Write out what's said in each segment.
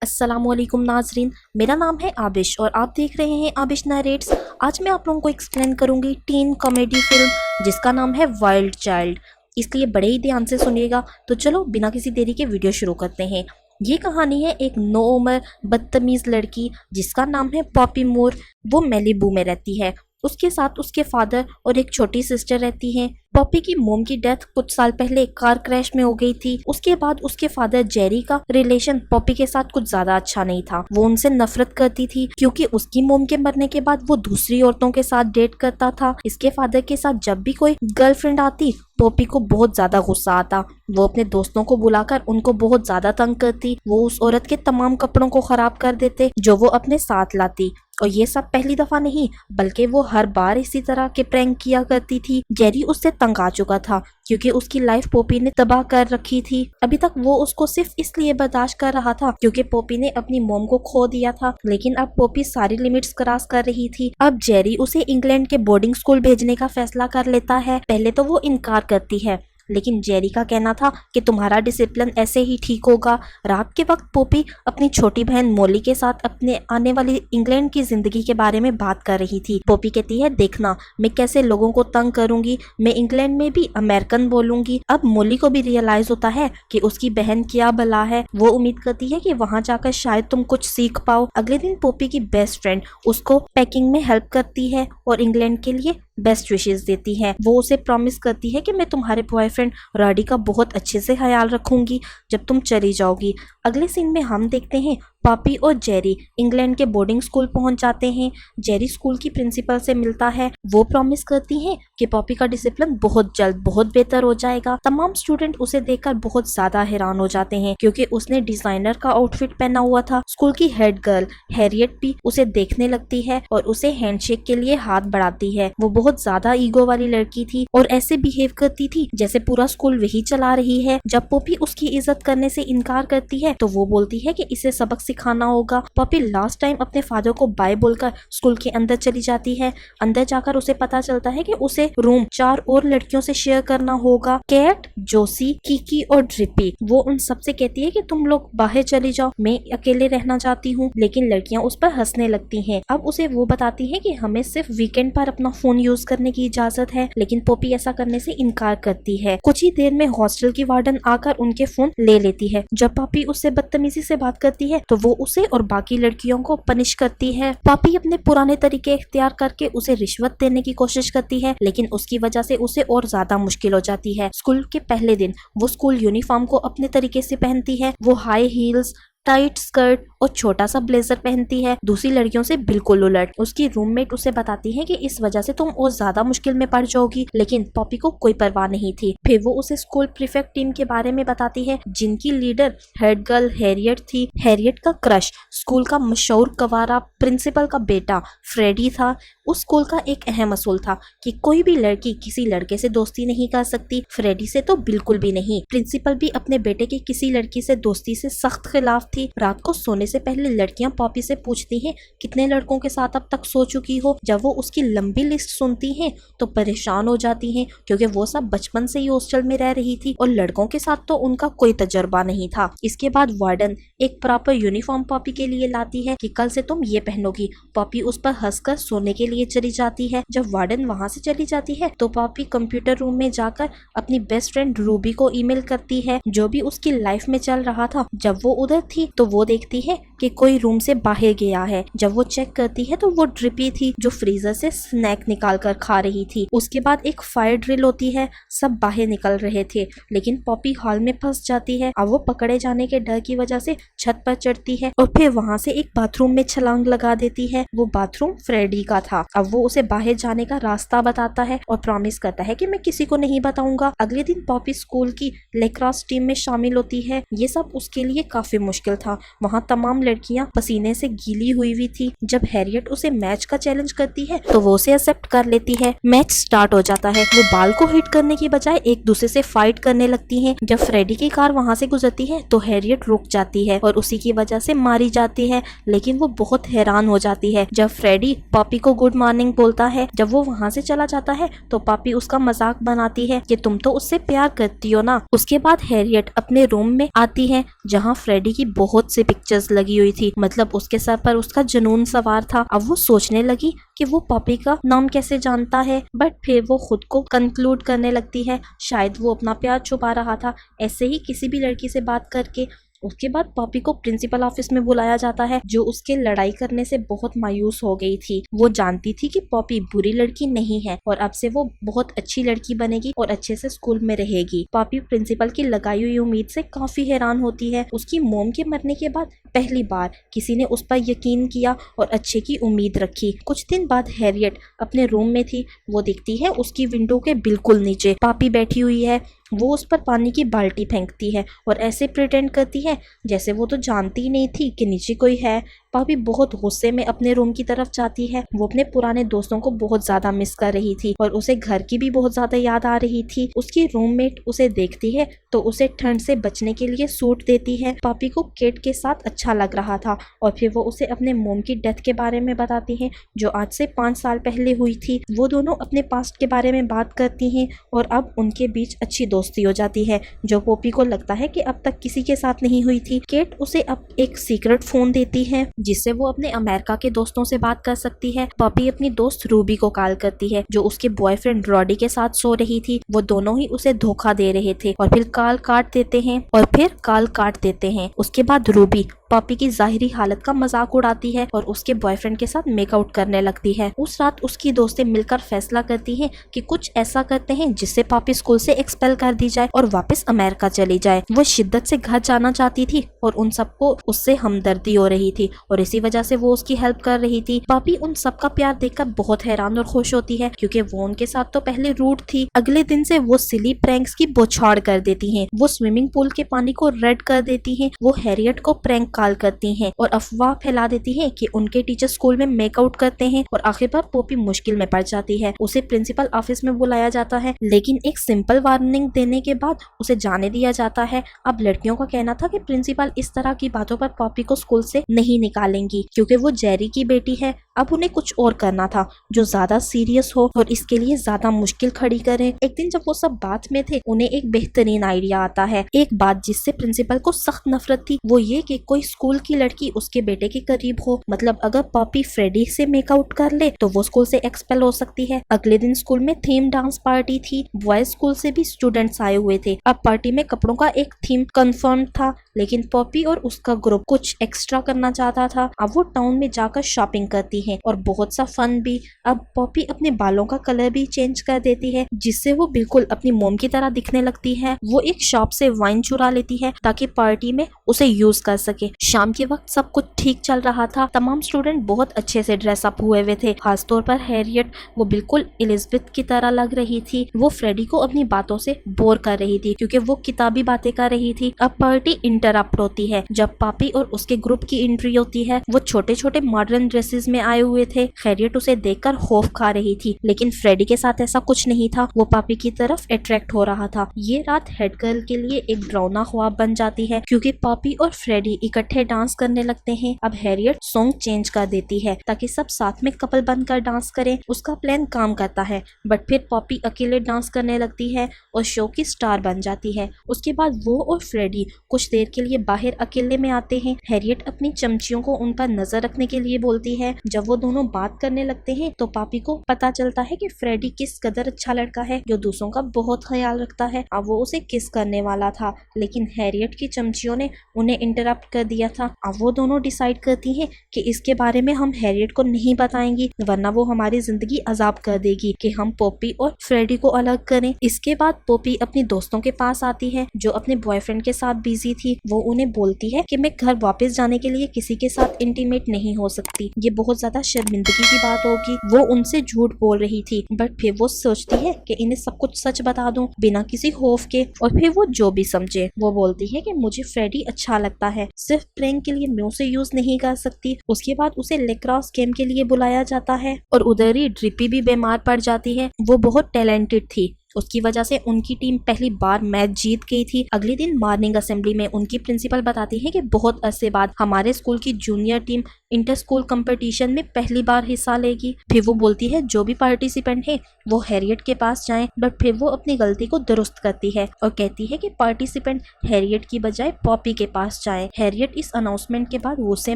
अस्सलामुअलैकुम नाजरीन, मेरा नाम है आबिश और आप देख रहे हैं आबिश नरेट्स। आज मैं आप लोगों को एक्सप्लेन करूंगी टीन कॉमेडी फिल्म जिसका नाम है वाइल्ड चाइल्ड, इसलिए बड़े ही ध्यान से सुनिएगा। तो चलो बिना किसी देरी के वीडियो शुरू करते हैं। ये कहानी है एक नो उम्र बदतमीज़ लड़की जिसका नाम है पॉपी मूर। वो मेलिबू में रहती है। उसके साथ उसके फादर और एक छोटी सिस्टर रहती हैं। पॉपी की मोम की डेथ कुछ साल पहले कार क्रैश में हो गई थी। उसके बाद उसके फादर जेरी का रिलेशन पॉपी के साथ कुछ ज्यादा अच्छा नहीं था। वो उनसे नफरत करती थी क्योंकि उसकी मोम के मरने के बाद वो दूसरी औरतों के साथ डेट करता था। इसके फादर के साथ जब भी कोई गर्लफ्रेंड आती पॉपी को बहुत ज्यादा गुस्सा आता। वो अपने दोस्तों को बुलाकर उनको बहुत ज्यादा तंग करती। वो उस औरत के तमाम कपड़ों को खराब कर देते जो वो अपने साथ लाती। और ये सब पहली दफा नहीं बल्कि वो हर बार इसी तरह के प्रैंक किया करती थी। जेरी उससे तंग आ चुका था क्योंकि उसकी लाइफ पॉपी ने तबाह कर रखी थी। अभी तक वो उसको सिर्फ इसलिए बर्दाश्त कर रहा था क्योंकि पॉपी ने अपनी मोम को खो दिया था, लेकिन अब पॉपी सारी लिमिट्स क्रॉस कर रही थी। अब जेरी उसे इंग्लैंड के बोर्डिंग स्कूल भेजने का फैसला कर लेता है। पहले तो वो इनकार करती है, लेकिन जेरी का कहना था कि तुम्हारा डिसिप्लिन ऐसे ही ठीक होगा। रात के वक्त पॉपी अपनी छोटी बहन मोली के साथ अपने आने वाली इंग्लैंड की जिंदगी के बारे में बात कर रही थी। पॉपी कहती है, देखना मैं कैसे लोगों को तंग करूंगी, मैं इंग्लैंड में भी अमेरिकन बोलूंगी। अब मोली को भी रियलाइज होता है कि उसकी बहन क्या भला है। वो उम्मीद करती है कि वहां जाकर शायद तुम कुछ सीख पाओ। अगले दिन पॉपी की बेस्ट फ्रेंड उसको पैकिंग में हेल्प करती है और इंग्लैंड के लिए बेस्ट विशेष देती है। वो उसे प्रॉमिस करती है कि मैं तुम्हारे बॉयफ्रेंड रॉडी का बहुत अच्छे से ख्याल रखूंगी जब तुम चली जाओगी। अगले सीन में हम देखते हैं पॉपी और जेरी इंग्लैंड के बोर्डिंग स्कूल पहुंच जाते हैं। जेरी स्कूल की प्रिंसिपल से मिलता है। वो प्रॉमिस करती है कि पॉपी का डिसिप्लिन बहुत जल्द बहुत बेहतर हो जाएगा। तमाम स्टूडेंट उसे देखकर बहुत ज्यादा हैरान हो जाते हैं क्योंकि उसने डिजाइनर का आउटफिट पहना हुआ था। स्कूल की हेड गर्ल हैरियट भी उसे देखने लगती है और उसे हैंडशेक के लिए हाथ बढ़ाती है। वो बहुत ज्यादा ईगो वाली लड़की थी और ऐसे बिहेव करती थी जैसे पूरा स्कूल वही चला रही है। जब पॉपी उसकी इज्जत करने से इनकार करती है तो वो बोलती है कि इसे सबक सिखाना होगा। पॉपी लास्ट टाइम अपने फादर को बाय बोलकर स्कूल के अंदर चली जाती है। अंदर जाकर उसे पता चलता है कि उसे रूम 4 और लड़कियों से शेयर करना होगा, कैट, जोसी, किकी और ड्रिपी। वो उन सबसे कहती है कि तुम लोग बाहर चली जाओ, मैं अकेले रहना चाहती हूँ, लेकिन लड़कियां उस पर हंसने लगती हैं। अब उसे वो बताती है कि हमें सिर्फ वीकेंड पर अपना फोन यूज करने की इजाजत है, लेकिन पॉपी ऐसा करने से इनकार करती है। कुछ ही देर में हॉस्टल की वार्डन आकर उनके फोन ले लेती है। जब पॉपी उससे बदतमीजी से बात करती है तो वो उसे और बाकी लड़कियों को पनिश करती है। पॉपी अपने पुराने तरीके इख्तियार करके उसे रिश्वत देने की कोशिश करती है, लेकिन उसकी वजह से उसे और ज्यादा मुश्किल हो जाती है। स्कूल के पहले दिन वो स्कूल यूनिफॉर्म को अपने तरीके से पहनती है। वो हाई हील्स, टाइट स्कर्ट और छोटा सा ब्लेजर पहनती है, दूसरी लड़कियों से बिल्कुल उलट। उसकी रूममेट उसे बताती है कि इस वजह से तुम और ज्यादा मुश्किल में पड़ जाओगी, लेकिन पॉपी को कोई परवाह नहीं थी। फिर वो उसे स्कूल प्रीफेक्ट टीम के बारे में बताती है जिनकी लीडर हेड गर्ल हैरियट थी। हैरियट का क्रश स्कूल का मशहूर कवारा प्रिंसिपल का बेटा फ्रेडी था। उस स्कूल का एक अहम असूल था कि कोई भी लड़की किसी लड़के से दोस्ती नहीं कर सकती, फ्रेडी से तो बिल्कुल भी नहीं। प्रिंसिपल भी अपने बेटे की किसी लड़की से दोस्ती से सख्त खिलाफ थी। रात को सोने से पहले लड़कियां पॉपी से पूछती हैं कितने लड़कों के साथ अब तक सो चुकी हो। जब वो उसकी लंबी लिस्ट सुनती हैं तो परेशान हो जाती हैं क्योंकि वो सब बचपन से ही हॉस्टल में रह रही थी और लड़कों के साथ तो उनका कोई तजर्बा नहीं था। इसके बाद वार्डन एक प्रॉपर यूनिफॉर्म पॉपी के लिए लाती है कि कल से तुम ये पहनोगी। पॉपी उस पर हंसकर सोने के लिए चली जाती है। जब वार्डन वहां से चली जाती है तो पॉपी कंप्यूटर रूम में जाकर अपनी बेस्ट फ्रेंड रूबी को ईमेल करती है जो भी उसकी लाइफ में चल रहा था। जब वो उधर थी तो वो देखती है कि कोई रूम से बाहर गया है। जब वो चेक करती है तो वो ड्रिपी थी जो फ्रीजर से स्नैक निकाल कर खा रही थी। उसके बाद एक फायर ड्रिल होती है, सब बाहर निकल रहे थे, लेकिन पॉपी हॉल में फंस जाती है। अब वो पकड़े जाने के डर की वजह से छत पर चढ़ती है और फिर वहां से एक बाथरूम में छलांग लगा देती है। वो बाथरूम फ्रेडी का था। अब वो उसे बाहर जाने का रास्ता बताता है और प्रॉमिस करता है कि मैं किसी को नहीं बताऊंगा। अगले दिन पॉपी स्कूल की लेक्रोस टीम में शामिल होती है। ये सब उसके लिए काफी मुश्किल था। वहाँ तमाम लड़कियां पसीने से गीली हुई थी। जब हैरियट उसे मैच का चैलेंज करती है तो वो उसे एक्सेप्ट कर लेती है। मैच स्टार्ट हो जाता है। वो बाल को हिट करने की बजाय एक दूसरे से फाइट करने लगती हैं। जब फ्रेडी की कार वहां से गुजरती है तो हैरियट रुक जाती है और उसी की वजह से मारी जाती है, लेकिन वो बहुत हैरान हो जाती है जब फ्रेडी पॉपी को गुड मॉर्निंग बोलता है। जब वो वहां से चला जाता है तो पॉपी उसका मजाक बनाती है कि तुम तो उससे प्यार करती हो ना। उसके बाद हैरियट अपने रूम में आती है जहाँ फ्रेडी की बहुत सी पिक्चर्स लगी हुई थी, मतलब उसके सर पर उसका जुनून सवार था। अब वो सोचने लगी कि वो पॉपी का नाम कैसे जानता है, बट फिर वो खुद को कंक्लूड करने लगती है शायद वो अपना प्यार छुपा रहा था ऐसे ही किसी भी लड़की से बात करके। उसके बाद पॉपी को प्रिंसिपल ऑफिस में बुलाया जाता है, जो उसके लड़ाई करने से बहुत मायूस हो गई थी। वो जानती थी कि पॉपी बुरी लड़की नहीं है और अब से वो बहुत अच्छी लड़की बनेगी और अच्छे से स्कूल में रहेगी। पॉपी प्रिंसिपल की लगाई हुई उम्मीद से काफी हैरान होती है। उसकी मोम के मरने के बाद पहली बार किसी ने उस पर यकीन किया और अच्छे की उम्मीद रखी। कुछ दिन बाद हैरियट अपने रूम में थी। वो दिखती है उसकी विंडो के बिल्कुल नीचे पॉपी बैठी हुई है। वो उस पर पानी की बाल्टी फेंकती है और ऐसे प्रिटेंड करती है जैसे वो तो जानती ही नहीं थी कि नीचे कोई है। पॉपी बहुत गुस्से में अपने रूम की तरफ जाती है। वो अपने पुराने दोस्तों को बहुत ज्यादा मिस कर रही थी और उसे घर की भी बहुत ज्यादा याद आ रही थी। उसकी रूममेट उसे देखती है तो उसे ठंड से बचने के लिए सूट देती है। पॉपी को केट के साथ अच्छा लग रहा था और फिर वो उसे अपने मोम की डेथ के बारे में बताती है जो आज से 5 साल पहले हुई थी। वो दोनों अपने पास्ट के बारे में बात करती हैं और अब उनके बीच अच्छी दोस्ती हो जाती है जो पॉपी को लगता है कि अब तक किसी के साथ नहीं हुई थी। केट उसे अब एक सीक्रेट फोन देती है जिससे वो अपने अमेरिका के दोस्तों से बात कर सकती है। पॉपी अपनी दोस्त रूबी को कॉल करती है जो उसके बॉयफ्रेंड रॉडी के साथ सो रही थी। वो दोनों ही उसे धोखा दे रहे थे और फिर कॉल काट देते हैं। उसके बाद रूबी पॉपी की जाहिरी हालत का मजाक उड़ाती है और उसके बॉयफ्रेंड के साथ मेकआउट करने लगती है। उस रात उसकी दोस्तें मिलकर फैसला करती हैं कि कुछ ऐसा करते हैं जिससे पॉपी स्कूल से एक्सपेल कर दी जाए और वापस अमेरिका चली जाए। वो शिद्दत से घर जाना चाहती थी और उन सबको उससे हमदर्दी हो रही थी और इसी वजह से वो उसकी हेल्प कर रही थी। पॉपी उन सबका प्यार देखकर बहुत हैरान और खुश होती है क्योंकि वो उनके साथ तो पहले रूड थी। अगले दिन से वो सिली प्रैंक्स की बौछार कर देती हैं। वो स्विमिंग पूल के पानी को रेड कर देती हैं। वो हैरियट को प्रैंक कॉल करती हैं और अफवाह फैला देती हैं कि उनके टीचर स्कूल में मेकआउट करते हैं और आखिरकार पॉपी मुश्किल में पड़ जाती है। उसे प्रिंसिपल ऑफिस में बुलाया जाता है, लेकिन एक सिंपल वार्निंग देने के बाद उसे जाने दिया जाता है। अब लड़कियों का कहना था कि प्रिंसिपल इस तरह की बातों पर पॉपी को स्कूल से नहीं निकालेंगी क्योंकि वो जेरी की बेटी है। अब उन्हें कुछ और करना था जो ज्यादा सीरियस हो और इसके लिए ज्यादा मुश्किल खड़ी करे। एक दिन जब वो सब बात में थे उन्हें एक बेहतरीन आइडिया आता है। एक बात जिससे प्रिंसिपल को सख्त नफरत थी वो ये कि कोई स्कूल की लड़की उसके बेटे के करीब हो, मतलब अगर पॉपी फ्रेडी से मेकआउट कर ले तो वो स्कूल से एक्सपेल हो सकती है। अगले दिन स्कूल में थीम डांस पार्टी थी। बॉयज स्कूल से भी स्टूडेंट्स आए हुए थे। अब पार्टी में कपड़ों का एक थीम कंफर्म था, लेकिन पॉपी और उसका ग्रुप कुछ एक्स्ट्रा करना चाहता था। अब वो टाउन में जाकर शॉपिंग करती है और बहुत सा फन भी। अब पॉपी अपने बालों का कलर भी चेंज कर देती है जिससे वो बिल्कुल अपनी मोम की तरह दिखने लगती है। वो एक शॉप से वाइन चुरा लेती है ताकि पार्टी में उसे यूज कर सके। शाम के वक्त सब कुछ ठीक चल रहा था। तमाम स्टूडेंट बहुत अच्छे से ड्रेसअप हुए थे, खासतौर पर हैरियट। वो बिल्कुल एलिजाबेथ की तरह लग रही थी। वो फ्रेडी को अपनी बातों से बोर कर रही थी क्योंकि वो किताबी बातें कर रही थी। अब पार्टी इंटरप्ट होती है जब पॉपी और उसके ग्रुप की एंट्री होती है। वो छोटे छोटे मॉडर्न ड्रेसेस में आए हुए थे। हैरियट उसे देखकर खौफ खा रही थी, लेकिन फ्रेडी के साथ ऐसा कुछ नहीं था। वो पॉपी की तरफ अट्रैक्ट हो रहा था। ये रात हेड गर्ल के लिए एक डरावना ख्वाब बन जाती है क्योंकि पॉपी और फ्रेडी इकट्ठे डांस करने लगते हैं। अब हैरियट सॉन्ग चेंज कर देती है ताकि सब साथ में कपल बनकर डांस करें। उसका प्लान काम करता है, बट फिर पॉपी अकेले डांस करने लगती है और शो की स्टार बन जाती है। उसके बाद वो और फ्रेडी कुछ देर के लिए बाहर अकेले में आते हैं। हैरियट अपनी चमचियों को उन पर नजर रखने के लिए बोलती है। जब वो दोनों बात करने लगते हैं तो पॉपी को पता चलता है कि फ्रेडी किस कदर अच्छा लड़का है जो दूसरों का बहुत ख्याल रखता है। अब वो उसे किस करने वाला था, लेकिन हैरियट की चमचियों ने उन्हें इंटरप्ट कर दिया था। अब वो दोनों डिसाइड करती हैं कि इसके बारे में हम हैरियट को नहीं बताएंगी वरना वो हमारी जिंदगी अजाब कर देगी कि हम पॉपी और फ्रेडी को अलग करें। इसके बाद पॉपी अपनी दोस्तों के पास आती है जो अपने बॉयफ्रेंड के साथ बिजी थी। वो उन्हें बोलती है कि मैं घर वापस जाने के लिए किसी के साथ इंटीमेट नहीं हो सकती, ये बहुत ज्यादा शर्मिंदगी की बात होगी। वो उनसे झूठ बोल रही थी, बट फिर वो सोचती है कि इन्हें सब कुछ सच बता दूं बिना किसी खौफ के, और फिर वो जो भी समझे। वो बोलती है कि मुझे फ्रेडी अच्छा लगता है, सिर्फ प्रैंक के लिए मैं उसे यूज नहीं कर सकती। उसके बाद उसे लेक्रोस गेम के लिए बुलाया जाता है और उधर ही ड्रिपी भी बीमार पड़ जाती है। वो बहुत टैलेंटेड थी, उसकी वजह से उनकी टीम पहली बार मैच जीत गई थी। अगले दिन मॉर्निंग असेंबली में उनकी प्रिंसिपल बताती है कि बहुत अरसे बाद हमारे स्कूल की junior team inter school competition में पहली बार हिस्सा लेगी। फिर वो बोलती है जो भी पार्टिसिपेंट है वो हैरियट के पास जाएं, बट फिर वो अपनी गलती को दुरुस्त करती है और कहती है कि पार्टिसिपेंट हैरियट की बजाय पॉपी के पास जाएं। हैरियट इस अनाउंसमेंट के बाद गुस्से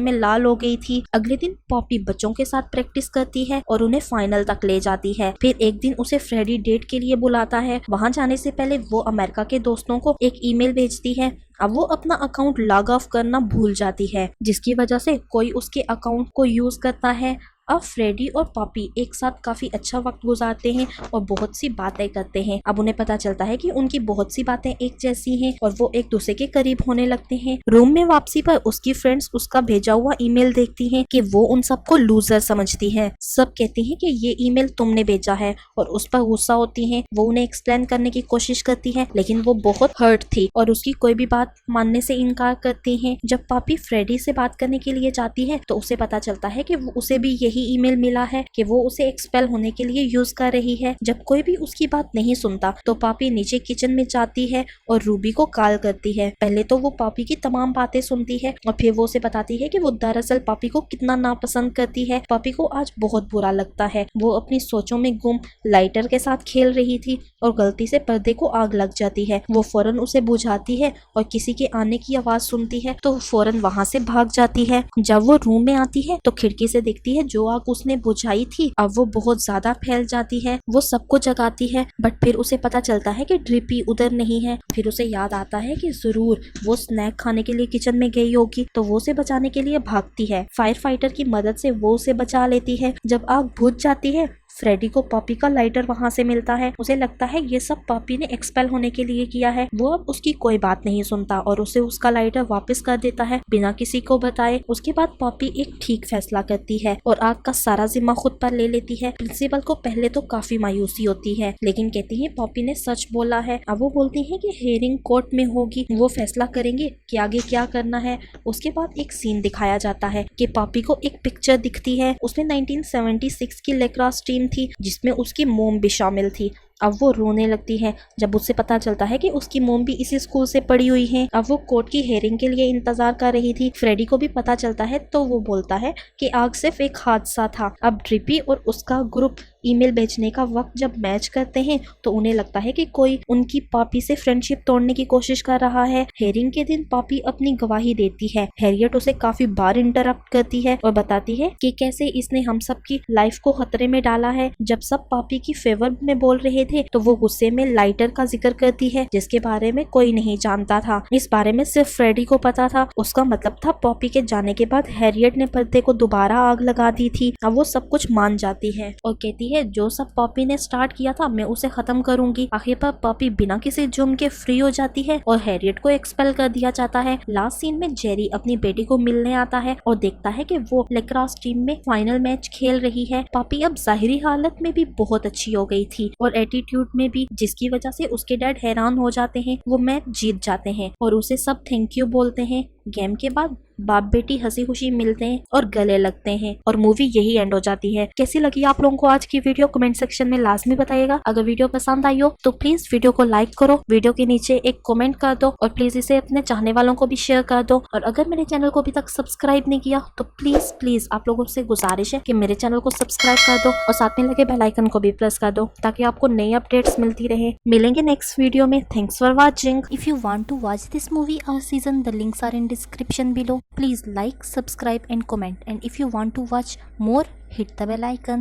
में लाल हो गई थी। अगले दिन पॉपी बच्चों के साथ प्रैक्टिस करती है और उन्हें फाइनल तक ले जाती है। फिर एक दिन उसे फ्रेडी डेट के लिए बुलाता है। वहां जाने से पहले वो अमेरिका के दोस्तों को एक ईमेल भेजती है। अब वो अपना अकाउंट लॉग ऑफ करना भूल जाती है, जिसकी वजह से कोई उसके अकाउंट को यूज करता है। अब फ्रेडी और पॉपी एक साथ काफी अच्छा वक्त गुजारते हैं और बहुत सी बातें करते हैं। अब उन्हें पता चलता है कि उनकी बहुत सी बातें एक जैसी हैं और वो एक दूसरे के करीब होने लगते हैं। रूम में वापसी पर उसकी फ्रेंड्स उसका भेजा हुआ ईमेल देखती हैं कि वो उन सबको लूजर समझती है। सब कहती हैं कि ये ईमेल तुमने भेजा है और उस पर गुस्सा होती हैं। वो उन्हें एक्सप्लेन करने की कोशिश करती है, लेकिन वो बहुत हर्ट थी और उसकी कोई भी बात मानने से इनकार करती हैं। जब पॉपी फ्रेडी से बात करने के लिए जाती है तो उसे पता चलता है कि उसे भी यही ईमेल मिला है कि वो उसे एक्सपेल होने के लिए यूज कर रही है। जब कोई भी उसकी बात नहीं सुनता तो पॉपी नीचे किचन में जाती है और रूबी को कॉल करती है। पहले तो वो पॉपी की तमाम बातें सुनती है और फिर वो उसे बताती है कि वो दरअसल पॉपी को कितना नापसंद करती है। पॉपी को आज बहुत बुरा लगता है। वो अपनी सोचों में गुम लाइटर के साथ खेल रही थी और गलती से पर्दे को आग लग जाती है। वो फौरन उसे बुझाती है और किसी के आने की आवाज सुनती है तो फौरन वहां से भाग जाती है। जब वो रूम में आती है तो खिड़की से देखती है जो आग उसने बुझाई थी अब वो बहुत ज्यादा फैल जाती है। वो सबको जगाती है, बट फिर उसे पता चलता है कि ड्रिपी उधर नहीं है। फिर उसे याद आता है कि जरूर वो स्नैक खाने के लिए किचन में गई होगी, तो वो उसे बचाने के लिए भागती है। फायर फाइटर की मदद से वो उसे बचा लेती है। जब आग बुझ जाती है फ्रेडी को पॉपी का लाइटर वहां से मिलता है। उसे लगता है ये सब पॉपी ने एक्सपेल होने के लिए किया है। वो अब उसकी कोई बात नहीं सुनता और उसे उसका लाइटर वापस कर देता है बिना किसी को बताए। उसके बाद पॉपी एक ठीक फैसला करती है और आग का सारा जिम्मा खुद पर ले लेती है। प्रिंसिपल को पहले तो काफी मायूसी होती है, लेकिन कहती है पॉपी ने सच बोला है। अब वो बोलती है कि हियरिंग कोर्ट में होगी, वो फैसला करेंगे कि आगे क्या करना है। उसके बाद एक सीन दिखाया जाता है कि पॉपी को एक पिक्चर दिखती है। उसमें 1976 की लेक्रोस टीम थी जिसमें उसकी मोम भी शामिल थी। अब वो रोने लगती है जब उसे पता चलता है कि उसकी मोम भी इसी स्कूल से पढ़ी हुई है। अब वो कोर्ट की हेयरिंग के लिए इंतजार कर रही थी। फ्रेडी को भी पता चलता है तो वो बोलता है कि आग सिर्फ एक हादसा था। अब ड्रिपी और उसका ग्रुप ईमेल भेजने का वक्त जब मैच करते हैं तो उन्हें लगता है कि कोई उनकी पॉपी से फ्रेंडशिप तोड़ने की कोशिश कर रहा है। हेयरिंग के दिन पॉपी अपनी गवाही देती है। हैरियट उसे काफी बार इंटरप्ट करती है और बताती है कि कैसे इसने हम सब की लाइफ को खतरे में डाला है। जब सब पॉपी की फेवर में बोल रहे थे तो वो गुस्से में लाइटर का जिक्र करती है जिसके बारे में कोई नहीं जानता था। इस बारे में सिर्फ फ्रेडी को पता था। उसका मतलब था पॉपी के जाने के बाद हैरियट ने पर्दे को दोबारा आग लगा दी थी। अब वो सब कुछ मान जाती है और कहती है जो सब पॉपी ने स्टार्ट किया था मैं उसे खत्म करूंगी। आखिर पर पॉपी बिना किसी जुर्म के फ्री हो जाती है और हैरियट को एक्सपेल कर दिया जाता है। लास्ट सीन में जेरी अपनी बेटी को मिलने आता है और देखता है कि वो लेक्रोस टीम में फाइनल मैच खेल रही है। पॉपी अब जाहिरी हालत में भी बहुत अच्छी हो गई थी और एटीट्यूड में भी, जिसकी वजह से उसके डैड हैरान हो जाते हैं। वो मैच जीत जाते हैं और उसे सब थैंक यू बोलते हैं। गेम के बाद बाप बेटी हंसी खुशी मिलते हैं और गले लगते हैं और मूवी यही एंड हो जाती है। कैसी लगी आप लोगों को आज की वीडियो कमेंट सेक्शन में लाजमी बताइएगा। अगर वीडियो पसंद आई हो तो प्लीज वीडियो को लाइक करो, वीडियो के नीचे एक कमेंट कर दो और प्लीज इसे अपने चाहने वालों को भी शेयर कर दो। और अगर मेरे चैनल को अभी तक सब्सक्राइब नहीं किया तो प्लीज आप लोगों से गुजारिश है कि मेरे चैनल को सब्सक्राइब कर दो और साथ में लगे बेल आइकन को भी प्रेस कर दो ताकि आपको नई अपडेट्स मिलती रहे। मिलेंगे नेक्स्ट वीडियो में। Thanks for watching. If you want to watch this movie और season, the links are in description below. Please like, subscribe and comment, and if you want to watch more, hit the bell icon.